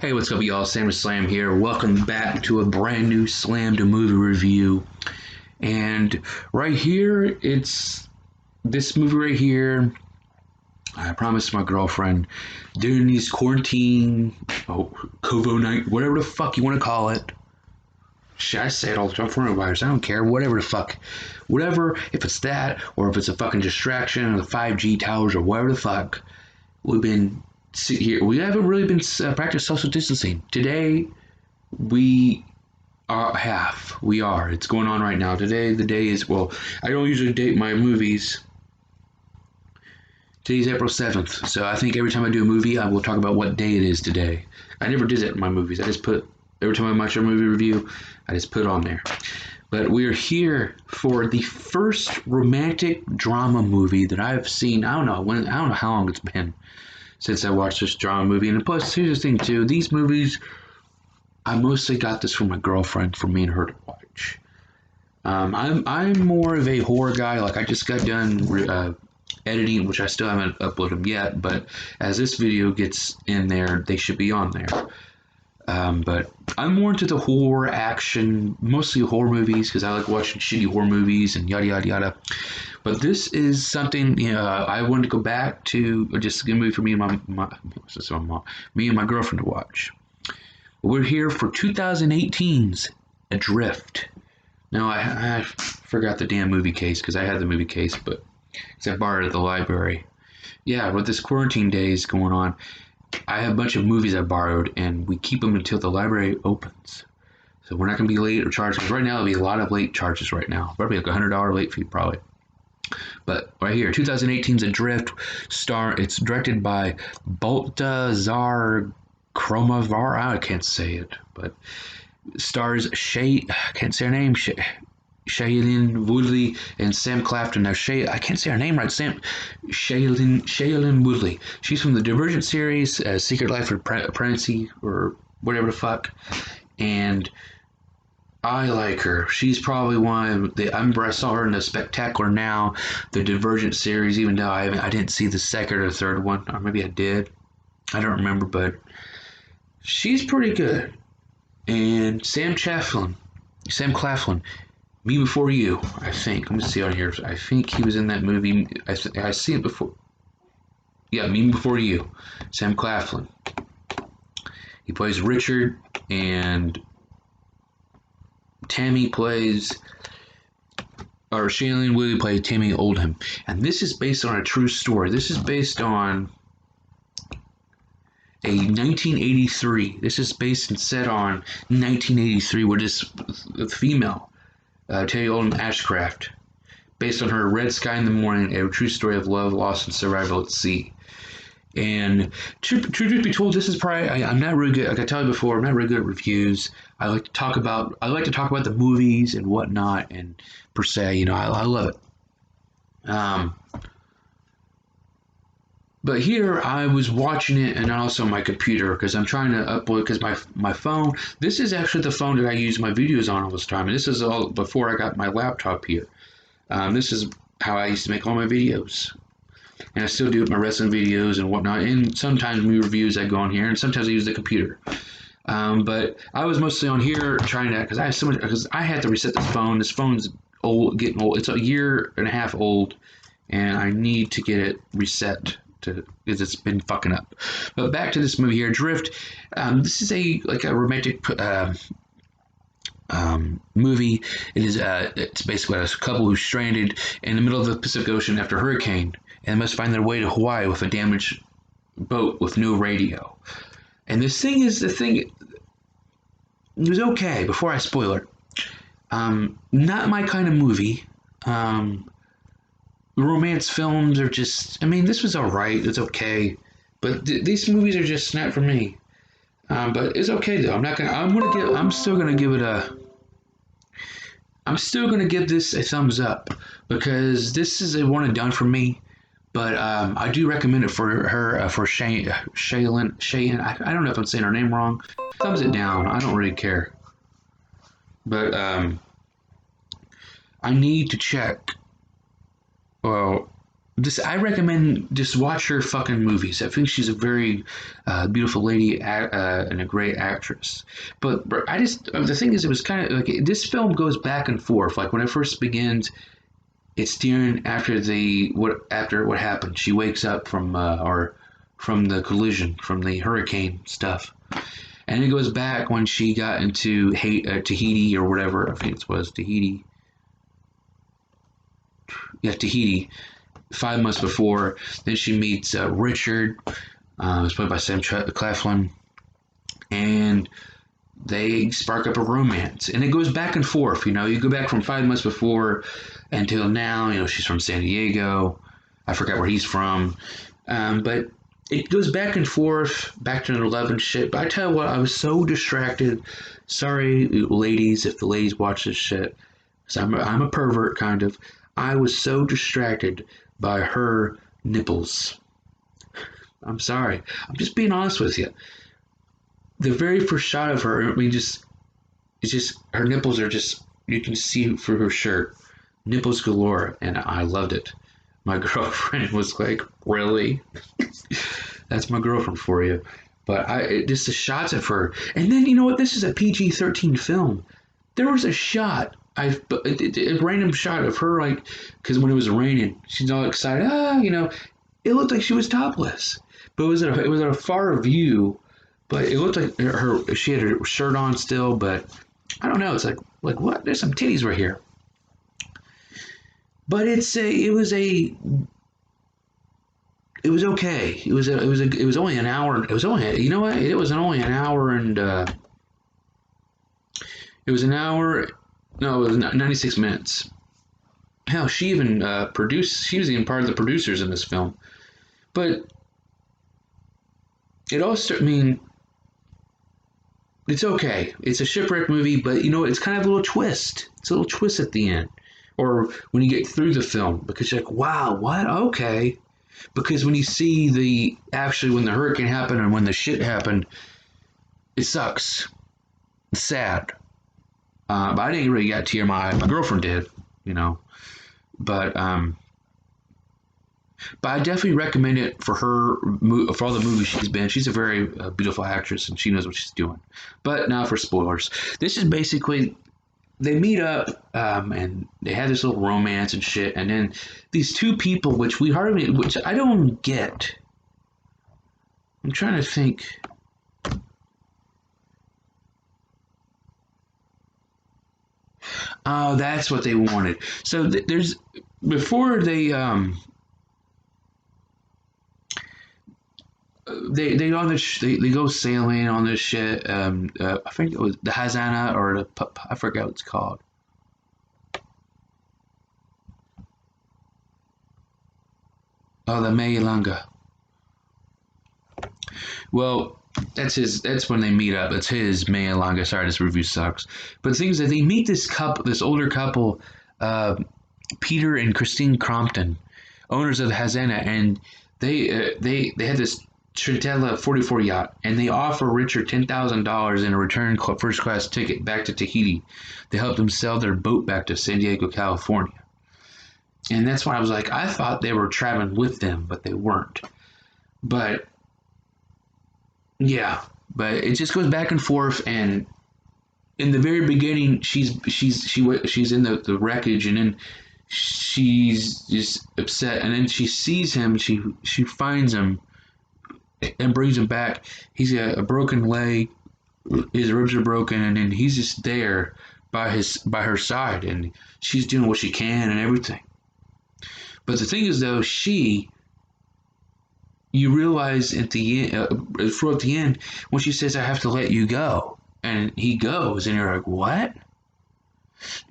Hey, what's up, y'all? Sam Slam here. Welcome back to a brand new Slam to Movie review. And right here, it's this movie right here. I promised my girlfriend during these quarantine, Covo night, whatever the fuck you want to call it. Should I say it all the time? Coronavirus, I don't care. Whatever the fuck. Whatever, if it's that, or if it's a fucking distraction, or the 5G towers, or whatever the fuck. We've been here. We haven't really been practicing social distancing. Today, we are. We are. It's going on right now. Today, the day is, well, I don't usually date my movies. Today's April 7th, so I think every time I do a movie, I will talk about what day it is today. I never did that in my movies. I just put, every time I watch a movie review, I just put it on there. But we're here for the first romantic drama movie that I've seen. I don't know how long it's been since I watched this drama movie. And plus, here's the thing too, these movies, I mostly got this from my girlfriend, for me and her to watch. I'm more of a horror guy. Like, I just got done editing, which I still haven't uploaded them yet, but as this video gets in there, they should be on there. But I'm more into the horror action, mostly horror movies, because I like watching shitty horror movies and yada yada yada. But this is something, I wanted to go back to, just a good movie for me and my girlfriend to watch. We're here for 2018's Adrift. Now I forgot the damn movie case, because I had the movie case, but I borrowed it at the library. Yeah, with this quarantine days going on, I have a bunch of movies I borrowed, and we keep them until the library opens. So we're not going to be late or charged, because right now there'll be a lot of late charges right now. Probably like $100 late fee, probably. But right here, 2018's Adrift, it's directed by Baltasar Kormákur. I can't say it, but stars I can't say her name, Shailene, Woodley, and Sam Claflin. Now, I can't say her name right. Shailene Woodley. She's from the Divergent series, Secret Life of Pregnancy, or whatever the fuck. And I like her. She's probably one of the. I saw her in the Spectacular Now, the Divergent series. Even though I didn't see the second or third one, or maybe I did. I don't remember, but she's pretty good. And Sam Claflin. Me Before You, I think. Let me see on here. I think he was in that movie. I see it before. Yeah, Me Before You. Sam Claflin. He plays Richard, and Tammy plays, or Shailene Woodley plays Tammy Oldham. And this is based on a true story. This is based on a 1983. This is based and set on 1983 with this female. Tammy Oldham Ashcraft, based on her Red Sky in the Morning, a true story of love, loss, and survival at sea. And truth be told, this is probably, I'm not really good, like I told you before, I'm not really good at reviews. I like to talk about the movies and whatnot, and per se, I love it. But here I was watching it, and also my computer, because I'm trying to upload, because my phone, this is actually the phone that I use my videos on all this time, and this is all before I got my laptop here. This is how I used to make all my videos. And I still do my wrestling videos and whatnot, and sometimes movie reviews I go on here, and sometimes I use the computer. But I was mostly on here trying to, because I had to reset this phone. This phone's getting old. It's a year and a half old, and I need to get it reset, because it's been fucking up. But back to this movie here, Drift. This is a romantic movie. It's basically a couple who's stranded in the middle of the Pacific Ocean after a hurricane, and must find their way to Hawaii with a damaged boat with no radio. And it was okay. Before I spoil it, not my kind of movie. Romance films are just, this was alright, it's okay, but these movies are just not for me. But it's okay though. I'm still gonna give this a thumbs up, because this is a one and done for me. But I do recommend it for her, for Shailene. I don't know if I'm saying her name wrong. Thumbs it down. I don't really care. But I need to check. Well, I recommend just watch her fucking movies. I think she's a very beautiful lady and a great actress. But I just the thing is, it was kind of like this film goes back and forth. Like when it first begins, it's during after what happened. She wakes up from the collision from the hurricane stuff, and it goes back when she got into Tahiti or whatever. I think it was Tahiti. Yeah, Tahiti 5 months before. Then she meets Richard, who's played by Sam Claflin, and they spark up a romance. And it goes back and forth. You go back from 5 months before until now. She's from San Diego. I forgot where he's from. But it goes back and forth, back to 9/11 shit. But I tell you what, I was so distracted. Sorry, ladies, if the ladies watch this shit. Because I'm a pervert, kind of. I was so distracted by her nipples. I'm sorry. I'm just being honest with you. The very first shot of her, I mean, it's just her nipples are just you can see through her shirt, nipples galore, and I loved it. My girlfriend was like, "Really? That's my girlfriend for you." But just the shots of her, and then you know what? This is a PG-13 film. There was a shot. A random shot of her like because when it was raining, she's all excited. It looked like she was topless, but it was at a far view. But it looked like she had her shirt on still. But I don't know. It's like what? There's some titties right here. But it was okay. It was only an hour. It was only you know what? It was only an hour and it was an hour. No, it was 96 minutes. Hell, she even produced. She was even part of the producers in this film. But it also, I mean, it's okay. It's a shipwreck movie, but it's kind of a little twist. It's a little twist at the end, or when you get through the film, because you're like, wow, what? Okay. Because when you see when the hurricane happened and when the shit happened, it sucks. It's sad. But I didn't really get a tear in my eye. My girlfriend did, you know. But I definitely recommend it for her for all the movies she's been. She's a very beautiful actress and she knows what she's doing. But now for spoilers, this is basically they meet up and they have this little romance and shit, and then these two people, which I don't get. I'm trying to think. Oh, that's what they wanted. So there's before they on this they go sailing on this shit. I think it was the Hazana or I forget what it's called. Oh, the Mayalanga. Well, that's when they meet up. It's his Mayalanga. Sorry, this review sucks. But the thing is that they meet this older couple, uh, Peter and Christine Crompton, owners of the Hazana, and they had this Trentella 44 yacht, and they offer Richard $10,000 in a return first class ticket back to Tahiti to help them sell their boat back to San Diego, California. And that's why I was like, I thought they were traveling with them, but they weren't. But yeah, but it just goes back and forth, and in the very beginning, she's in the wreckage, and then she's just upset, and then she sees him, she finds him and brings him back. He's got a broken leg, his ribs are broken, and then he's just there by her side, and she's doing what she can and everything. But the thing is, though, you realize at the end, throughout the end, when she says, "I have to let you go," and he goes, and you're like, "What?"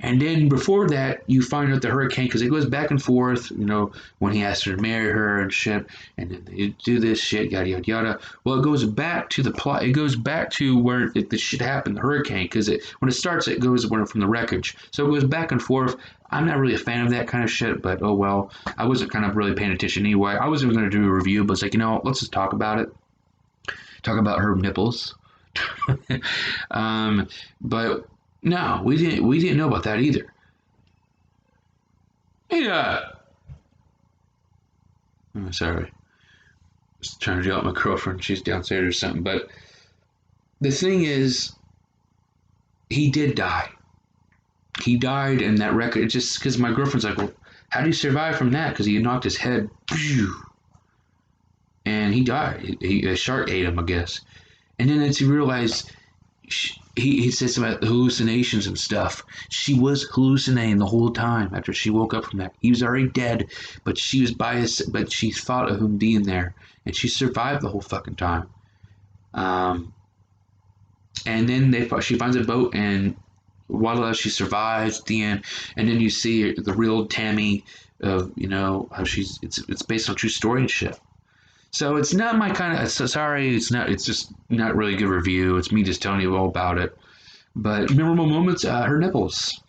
And then before that, you find out the hurricane because it goes back and forth. When he asks her to marry her and shit, and then they do this shit, yada yada yada. Well, it goes back to the plot. It goes back to where the shit happened, the hurricane, because when it starts, it goes from the wreckage. So it goes back and forth. I'm not really a fan of that kind of shit, but oh well. I wasn't kind of really paying attention anyway. I wasn't going to do a review, but it's like let's just talk about it. Talk about her nipples. But no, we didn't. We didn't know about that either. Yeah. We didn't know about that either. Oh, sorry. Just trying to yell at my girlfriend. She's downstairs or something. But the thing is, he did die. He died, and that record, just because my girlfriend's like, well, how do you survive from that? Because he knocked his head, and he died. A shark ate him, I guess. And then as he realized, he said something about hallucinations and stuff. She was hallucinating the whole time after she woke up from that. He was already dead, but she was biased, but she thought of him being there, and she survived the whole fucking time. Um, and then she finds a boat, and voila, she survives at the end. And then you see the real Tammy of, how it's based on true story and shit. So it's not my kind of. So sorry, it's not. It's just not really a good review. It's me just telling you all about it. But memorable moments, her nipples.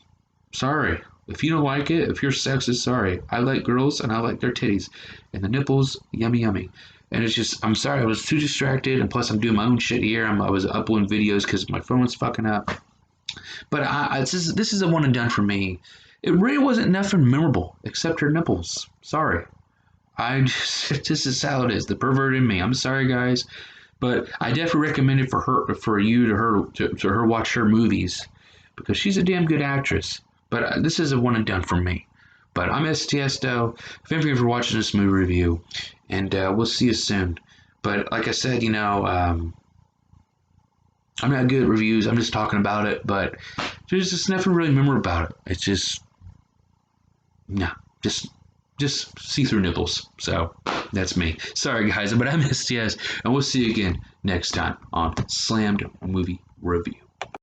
Sorry. If you don't like it, if you're sexist, sorry. I like girls and I like their titties. And the nipples, yummy, yummy. And it's just, I'm sorry, I was too distracted. And plus, I'm doing my own shit here. I was uploading videos because my phone was fucking up. But this is a one and done for me. It really wasn't nothing memorable except her nipples. Sorry. This is how it is. The pervert in me. I'm sorry, guys. But I definitely recommend it for you to her watch her movies because she's a damn good actress. But this is a one and done for me. But I'm STS though. Thank you for watching this movie review, and we'll see you soon. But like I said, I'm not good at reviews. I'm just talking about it. But there's just nothing really memorable about it. It's just no, just see-through nipples. So that's me. Sorry, guys, but I'm STS, and we'll see you again next time on Slammed Movie Review.